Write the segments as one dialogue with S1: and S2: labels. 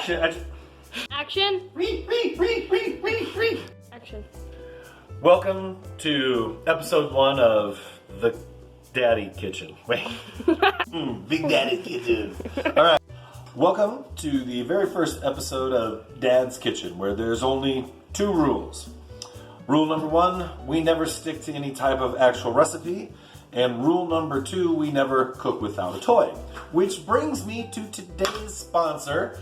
S1: Action.
S2: Action. Action.
S1: Welcome to episode 1 of the Daddy Kitchen. Wait. Big Daddy Kitchen. All right. Welcome to the very first episode of Dad's Kitchen, where there's only 2 rules. Rule number 1, we never stick to any type of actual recipe. And rule number 2, we never cook without a toy. Which brings me to today's sponsor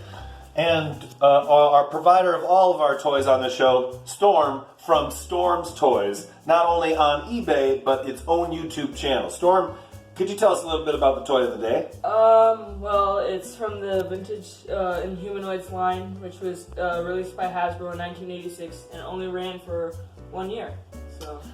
S1: and our provider of all of our toys on the show, Storm from Storm's Toys. Not only on eBay, but its own YouTube channel. Storm, could you tell us a little bit about the toy of the day?
S3: Well, it's from the Vintage Inhumanoids line, which was released by Hasbro in 1986 and only ran for 1 year.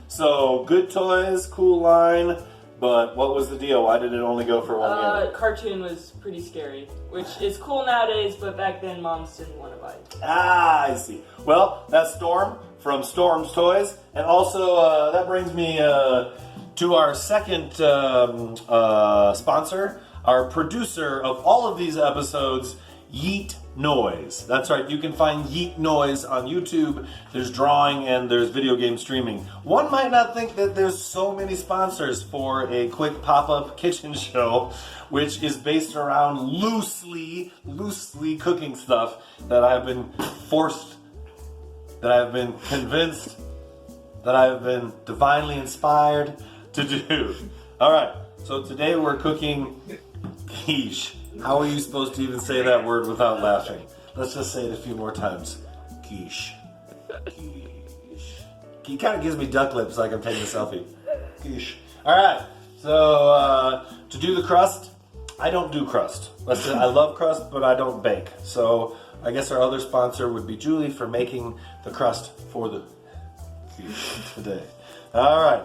S1: So good toys, cool line, but what was the deal? Why did it only go for 1 year?
S3: Cartoon was pretty scary, which is cool nowadays, but back then moms didn't want to buy it.
S1: Ah, I see. Well, that's Storm from Storm's Toys, and also that brings me to our second sponsor, our producer of all of these episodes, Yeet Noise. That's right, you can find Yeet Noise on YouTube. There's drawing and there's video game streaming. One might not think that there's so many sponsors for a quick pop-up kitchen show, which is based around loosely cooking stuff that I've been convinced, that I've been divinely inspired to do. All right, so today we're cooking quiche. How are you supposed to even say that word without laughing? Let's just say it a few more times. Quiche. Quiche. He kind of gives me duck lips like I'm taking a selfie. Quiche. All right, so to do the crust, I don't do crust. I love crust, but I don't bake. So I guess our other sponsor would be Julie for making the crust for the quiche today. All right.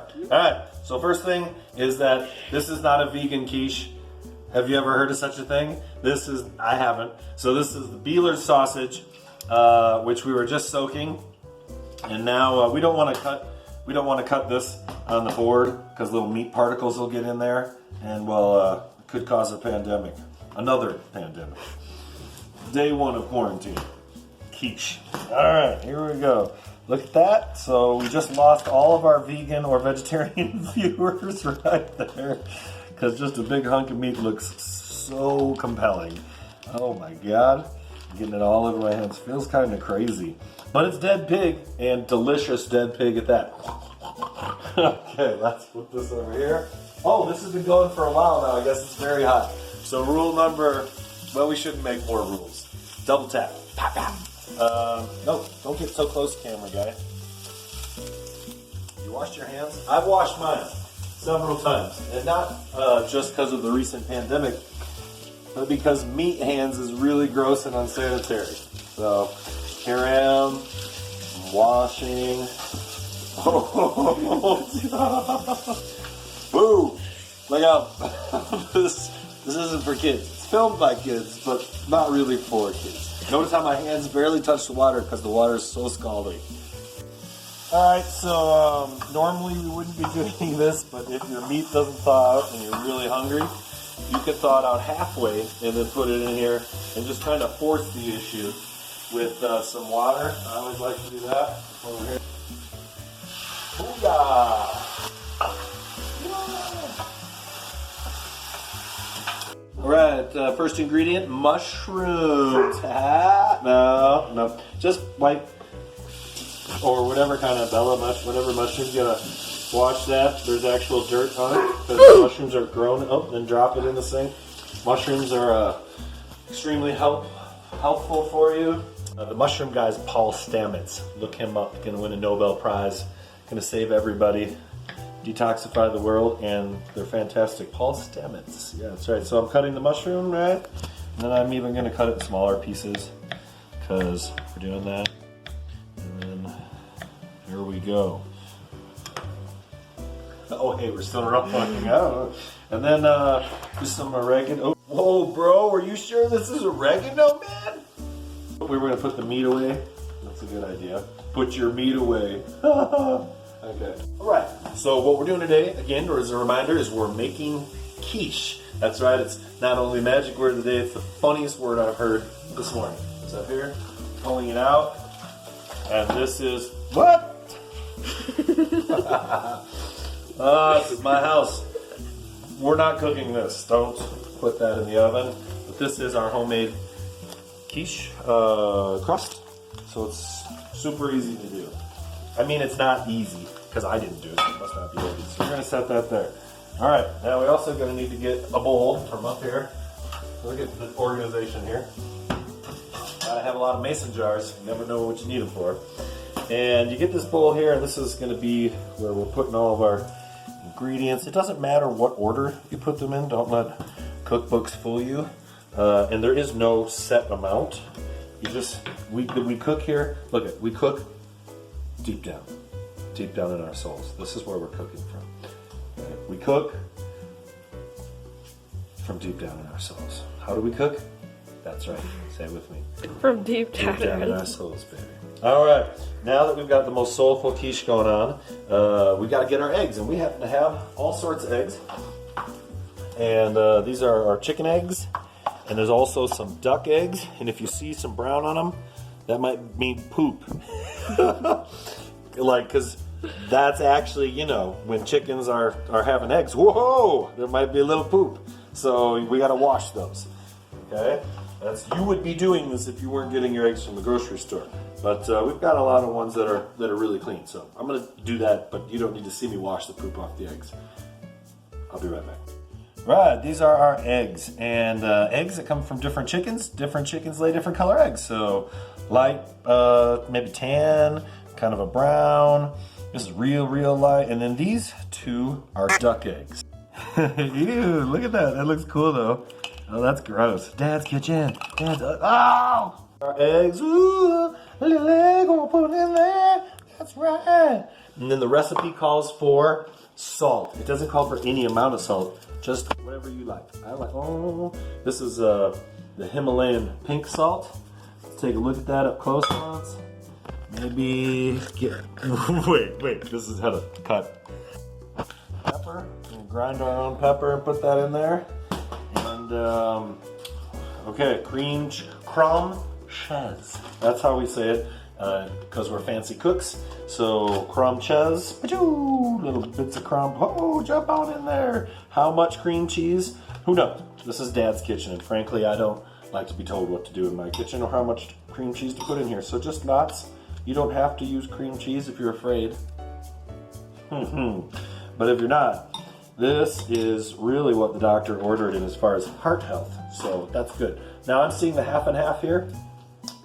S1: So first thing is that this is not a vegan quiche. Have you ever heard of such a thing? I haven't. So this is the Beeler sausage, which we were just soaking, and now we don't want to cut this on the board because little meat particles will get in there, and could cause a pandemic, another pandemic. Day 1 of quarantine. Quiche. All right, here we go. Look at that. So we just lost all of our vegan or vegetarian viewers right there. Because just a big hunk of meat looks so compelling. Oh my God. I'm getting it all over my hands. Feels kind of crazy. But it's dead pig, and delicious dead pig at that. Okay, let's put this over here. Oh, this has been going for a while now. I guess it's very hot. So we shouldn't make more rules. Double tap. No, don't get so close, camera guy. You washed your hands? I've washed mine several times, and not just because of the recent pandemic, but because meat hands is really gross and unsanitary. So here I am, washing. Boo! Look out! This isn't for kids. It's filmed by kids, but not really for kids. Notice how my hands barely touch the water because the water is so scalding. Alright, so normally we wouldn't be doing this, but if your meat doesn't thaw out and you're really hungry, you can thaw it out halfway and then put it in here and just kind of force the issue with some water. I always like to do that. Over here. Booyah! Alright, first ingredient, mushrooms. No, just white or whatever kind of whatever mushrooms, you gotta wash that. There's actual dirt on it because the mushrooms are grown. Oh, then drop it in the sink. Mushrooms are extremely helpful for you. The mushroom guy is Paul Stamets. Look him up. Gonna win a Nobel Prize. Gonna save everybody, detoxify the world, and they're fantastic. Paul Stamets. Yeah, that's right. So I'm cutting the mushroom, right? And then I'm even gonna cut it in smaller pieces because we're doing that. Here we go. Oh, hey, we're still ruffling. And then just some oregano. Whoa, bro, are you sure this is oregano, man? We were gonna put the meat away. That's a good idea. Put your meat away. Okay. All right. So what we're doing today, again, or as a reminder, is we're making quiche. That's right. It's not only magic word of the day, it's the funniest word I've heard this morning. So here, pulling it out. And this is, what? This is my house. We're not cooking this. Don't put that in the oven. But this is our homemade quiche crust. So it's super easy to do. I mean, it's not easy because I didn't do it. It must not be easy. So we're going to set that there. All right. Now we're also going to need to get a bowl from up here. Look at the organization here. Gotta have a lot of mason jars. You never know what you need them for. And you get this bowl here, and this is going to be where we're putting all of our ingredients. It doesn't matter what order you put them in. Don't let cookbooks fool you. And there is no set amount. You just we cook here. Look at we cook deep down in our souls. This is where we're cooking from. Okay? We cook from deep down in our souls. How do we cook? That's right. Say it with me.
S2: From deep down,
S1: in our souls, baby. All right. Now that we've got the most soulful quiche going on, we got to get our eggs, and we happen to have all sorts of eggs. And these are our chicken eggs, and there's also some duck eggs. And if you see some brown on them, that might mean poop. Because that's actually, when chickens are having eggs, whoa, there might be a little poop. So we got to wash those. Okay. You would be doing this if you weren't getting your eggs from the grocery store. But we've got a lot of ones that are really clean. So I'm going to do that, but you don't need to see me wash the poop off the eggs. I'll be right back. Right, these are our eggs. And eggs that come from different chickens lay different color eggs. So light, maybe tan, kind of a brown. This is real light. And then these two are duck eggs. Ew, look at that. That looks cool though. Oh, that's gross. Dad's kitchen. Oh! Our eggs. Ooh, a little egg, gonna put it in there. That's right. And then the recipe calls for salt. It doesn't call for any amount of salt, just whatever you like. This is the Himalayan pink salt. Let's take a look at that up close once. Maybe get. wait. This is how to cut. Pepper. We'll grind our own pepper and put that in there. And okay, crumb chez. That's how we say it because we're fancy cooks. So crumb chez, little bits of crumb. Oh, jump on in there. How much cream cheese? Who knows? This is Dad's kitchen, and frankly, I don't like to be told what to do in my kitchen or how much cream cheese to put in here. So just lots. You don't have to use cream cheese if you're afraid. But if you're not, this is really what the doctor ordered in as far as heart health. So that's good. Now I'm seeing the half and half here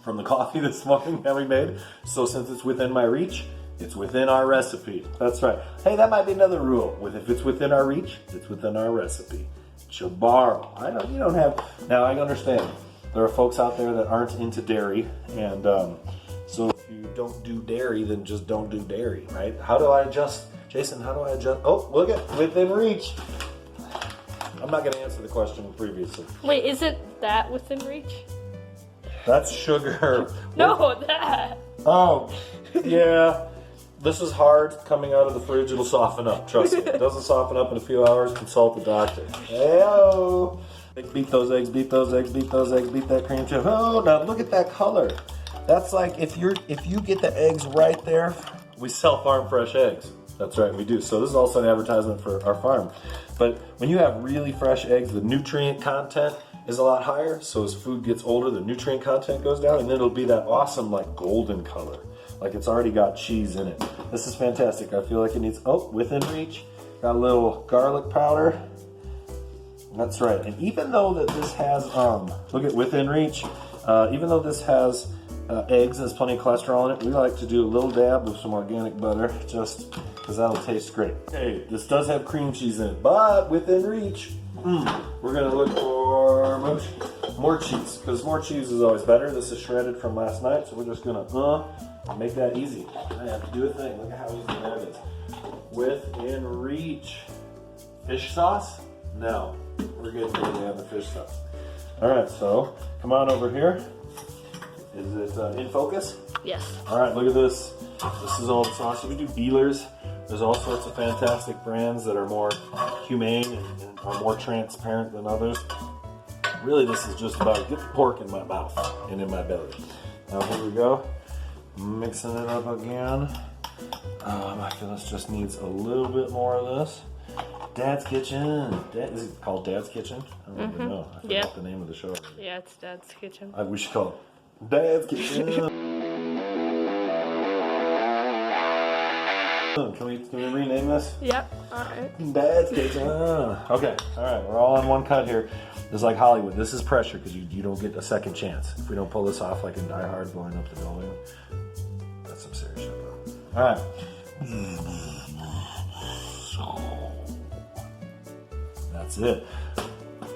S1: from the coffee this morning that we made. So since it's within my reach, it's within our recipe. That's right. Hey, that might be another rule. If it's within our reach, it's within our recipe. It's your borrow. You don't have. Now I understand. There are folks out there that aren't into dairy, and so if you don't do dairy, then just don't do dairy, right? How do I adjust? Jason, how do I adjust? Oh, look at within reach. I'm not going to answer the question previously.
S2: Wait, is it that within reach?
S1: That's sugar.
S2: No, that.
S1: Oh, yeah. This is hard coming out of the fridge. It'll soften up. Trust me. It doesn't soften up in a few hours. Consult the doctor. Hey-o. Beat those eggs, beat those eggs, beat those eggs, beat that cream cheese. Oh, now look at that color. That's like if you get the eggs right there, we sell farm fresh eggs. That's right, we do. So this is also an advertisement for our farm. But when you have really fresh eggs, the nutrient content is a lot higher. So as food gets older, the nutrient content goes down, and then it'll be that awesome like golden color. Like it's already got cheese in it. This is fantastic. I feel like it needs, within reach. Got a little garlic powder. That's right. And even though that this has, look at within reach, even though this has eggs and there's plenty of cholesterol in it, we like to do a little dab of some organic butter just because that'll taste great. Hey, this does have cream cheese in it, but within reach, we're going to look for more cheese because more cheese is always better. This is shredded from last night, so we're just going to make that easy. I have to do a thing. Look at how easy that is. Within reach. Fish sauce? No. We're getting ready to have the fish sauce. All right, so come on over here. Is it in focus?
S2: Yes.
S1: All right, look at this. This is all the sauce. We do Beelers. There's all sorts of fantastic brands that are more humane and are more transparent than others. Really, this is just about getting pork in my mouth and in my belly. Now here we go. Mixing it up again. I feel this just needs a little bit more of this. Dad's Kitchen. Is it called Dad's Kitchen? I don't even know. I forgot the name of the show.
S2: Yeah, it's Dad's Kitchen.
S1: We should call it Dad's Kitchen. Can we rename this?
S2: Yep. Alright.
S1: Dad's Kitchen. Okay. All right. We're all on one cut here. It's like Hollywood. This is pressure because you don't get a second chance. If we don't pull this off like in Die Hard blowing up the building, that's some serious shit though. All right. That's it.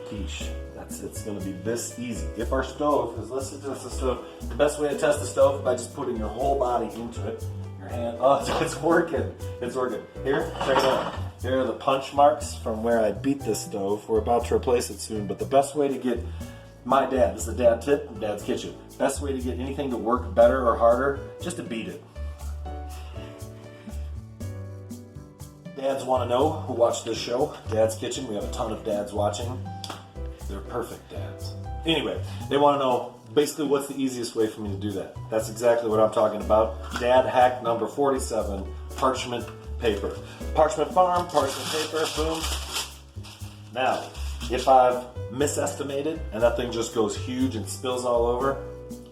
S1: Quiche. It's going to be this easy. If our stove, because let's test the stove. The best way to test the stove is by just putting your whole body into it. Your hand. Oh, it's working. It's working. Here, check it out. Here are the punch marks from where I beat this stove. We're about to replace it soon, but the best way to get my dad, this is a dad tip from Dad's Kitchen. Best way to get anything to work better or harder, just to beat it. Dads want to know who watched this show, Dad's Kitchen. We have a ton of dads watching. They're perfect dads. Anyway, they want to know basically what's the easiest way for me to do that. That's exactly what I'm talking about. Dad hack number 47, parchment paper. Parchment farm, parchment paper, boom. Now, if I've misestimated and that thing just goes huge and spills all over,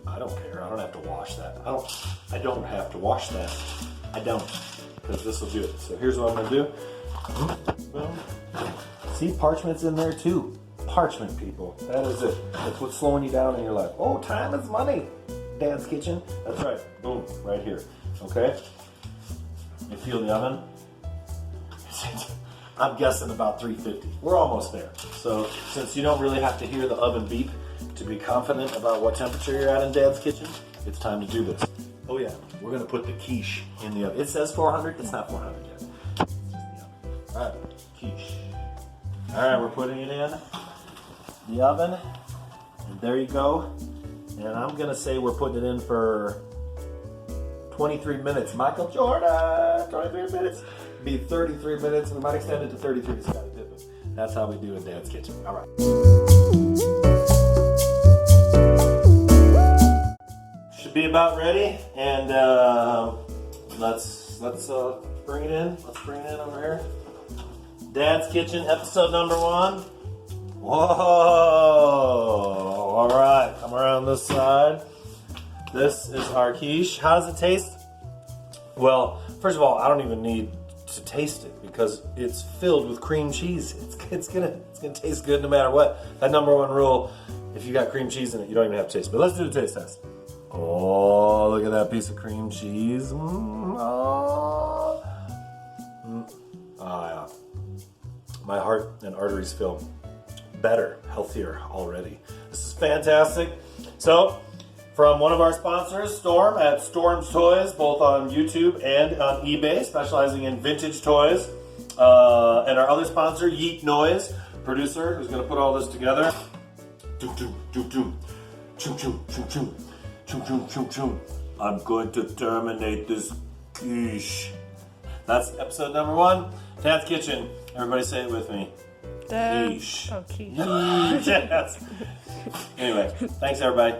S1: I don't care. I don't have to wash that. I don't have to wash that. I don't. Because this will do it. So here's what I'm going to do. Boom. See, parchment's in there too. Parchment, people. That is it. That's what's slowing you down in your life. Oh, time is money. Dad's Kitchen. That's right. Boom. Right here. Okay? You feel the oven? I'm guessing about 350. We're almost there. So since you don't really have to hear the oven beep to be confident about what temperature you're at in Dad's Kitchen, it's time to do this. Oh yeah, we're gonna put the quiche in the oven. It says 400, it's not 400 yet. It's just the oven. All right, quiche. All right, we're putting it in the oven, and there you go. And I'm gonna say we're putting it in for 23 minutes. Michael Jordan, 23 minutes. Be 33 minutes. We might extend it to 33. Scotty Pippen. That's how we do in Dad's Kitchen. All right. Should be about ready, and let's bring it in. Let's bring it in over here. Dad's Kitchen, episode number 1. Whoa! All right, come around this side. This is our quiche. How does it taste? Well, first of all, I don't even need to taste it because it's filled with cream cheese. It's gonna taste good no matter what. That number 1 rule: if you got cream cheese in it, you don't even have to taste it. But let's do the taste test. Oh, look at that piece of cream cheese. Oh yeah. My heart and arteries feel better, healthier already. This is fantastic. So, from one of our sponsors, Storm at Storm's Toys, both on YouTube and on eBay, specializing in vintage toys. And our other sponsor, Yeet Noise, producer, who's going to put all this together. Doom, doom, doom, doom. Choom, choom, choom, choom. Choom, choom, choom, choom. I'm going to terminate this quiche. That's episode number 1, Dad's Kitchen. Everybody say it with me.
S2: Dad.
S1: Quiche.
S2: Oh, quiche.
S1: Yes. Anyway, thanks everybody.